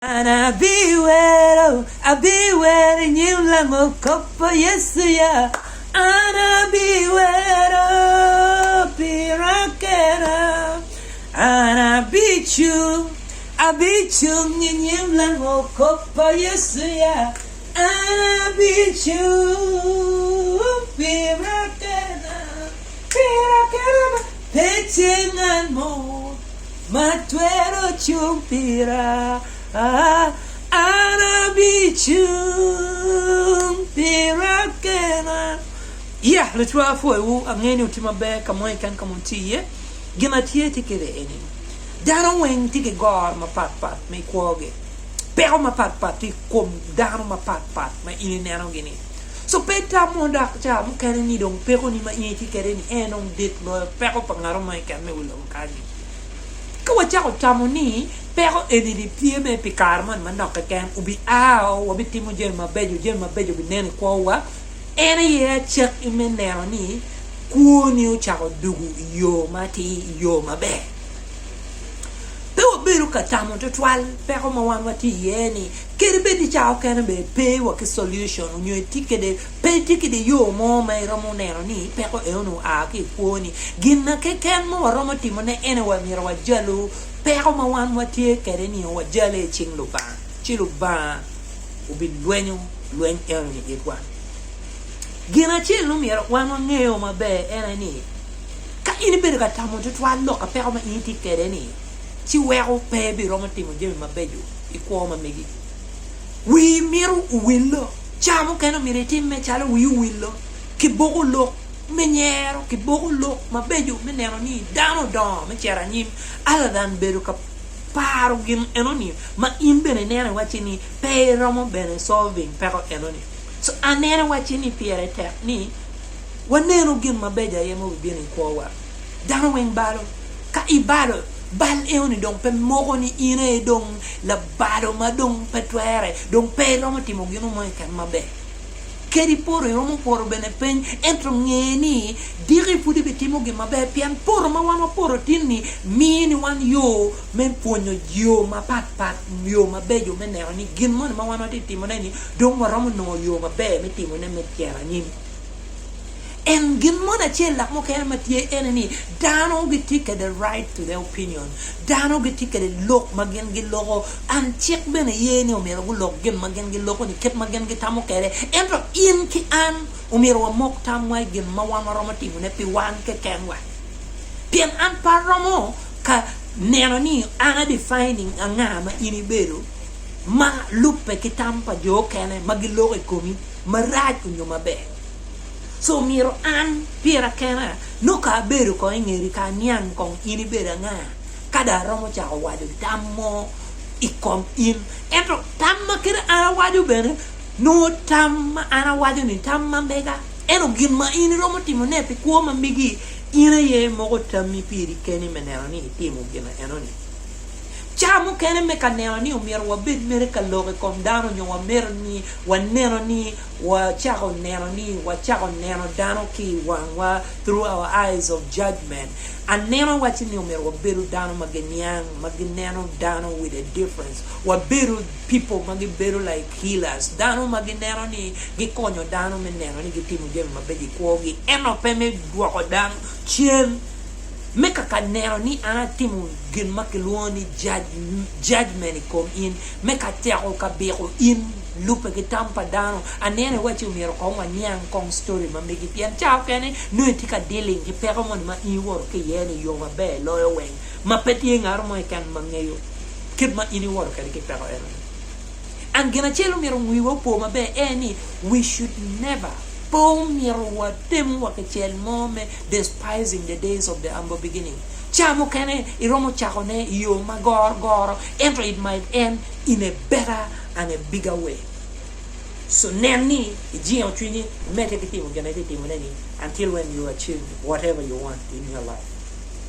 And I be wearing you like a couple yes yeah. And I be wearing pirakera. And I beat you in you like a couple yes yeah. And I beat you pirakera, petting and more. Matuero chumpira. Yeah, let's try for you. I'm going to my back. Come on, can come on to you. Give my tea ticket any. Down when take a guard, my pat, make quaggy. Bear my pat, come down my pat, my in an guinea. So pay time on that job, can need on peconi my ticket any on date lawyer, peck up and around my camera will carry. Go a child tamoni. Pero edi di pie me picarman man nok again ubi ao wabi timo jel ma bejo binene kwa ene ye check imenero ni kuni o chako dugu yo mati yo mabe pero beru katamo to twal pero ma wan wati yeni kere be di chao kana be pe wa ke solution unyo tikede pe tikede yo mo mai romo nero ni pero e ono a ke kuni ginna ke ken mo romo timo ne ene wa mira wa jalu pero ma wan watie kere ni wa jale ching luba ubi luen el ni ikwan gina chilu mira wan ngeo mabe ene ni ka ini be ka tamo to twal lo ka pero ma inti kere ni chi wero pe bi romo timo je mabejo ikwo ma megi wi miru willo chamo keno mire timme chalo wi willo ki bogo lo menyero ki bogo lo mabejo menero ni dano don me chera nyim ala dan beru ka paro gin enoni ma imbene nere wachini pe romo bene solving pero enoni so anere wachini piere te ni wanero gin mabeja yemo bini kwa dano wen balo ka ibalo bal eoni dong pe mogo ni ine dong la bado ma dong pe tuere dong pe romo timo gino mo kan mabe kedi poro romo poro bene pen entro ngeni diri fudi be timo gi mabe pian poro ma wano poro tinni mini wan yo men ponyo yo ma pat yo mabe yo men ni gin mo ma wano ti timo ni dong romo no yo mabe me timo ne me tiara ni and gin mo na chela mo kaya matie enemy dano gitika the right to their opinion dano gitika the look magen gilogo and check bene yeni o mero log gin magen gilogo ni ket magen gitamo kere entro in ki an o mero mok tamwa gin mawama romati ne pi wan ke kenwa pien an paromo ka neno ni ana defining anga ma ini beru ma lupe kitampa jo kene magilogo komi maraj kunyo mabe. So miro an pira kena no ka beru ko ingeri ka nyang kong ini bera nga kada romo cha wadu tammo ikom in entro tamma kira ana wadu bene no tamma ana wadu ni tamma bega eno gimma ini romo timo ne pe ko ma migi ina ye mo tammi piri keni menero ni timo gina eno ni chamo kene me kanero ni umiro wa bid mere kaloge kom dano nyo wa mer ni wa nero ni wa chako nero ni wa chako nero dano ki wa through our eyes of judgment and nero wati ni umiro wa biru dano magenyang magenero dano with a difference wa biru people biru like healers dano magenero ni gikonyo dano menero ni gitimu jemi mabeji kuogi eno peme duwako dano chien meka kanero ni anatimu gin makiluoni judgment kom in meka teko kabeko in lupe kitampa dano anene wati umiro ko nyang kong story mamigi pian chao kene no tika dealing ki pero mon ma iwor ke yene yo mabe loyo weng mapeti ngar mo kan mangeyo kid ma ini wor ka ki pero eno an gina chelo miro ngwiwo po mabe eni we should never Pomiro temu wakachel mome despising the days of the humble beginning. Chamo kene iromo chakone yo magor enter it might end in a better and a bigger way. So neni ijio twini mete kitimu gana kitimu neni until when you achieve whatever you want in your life.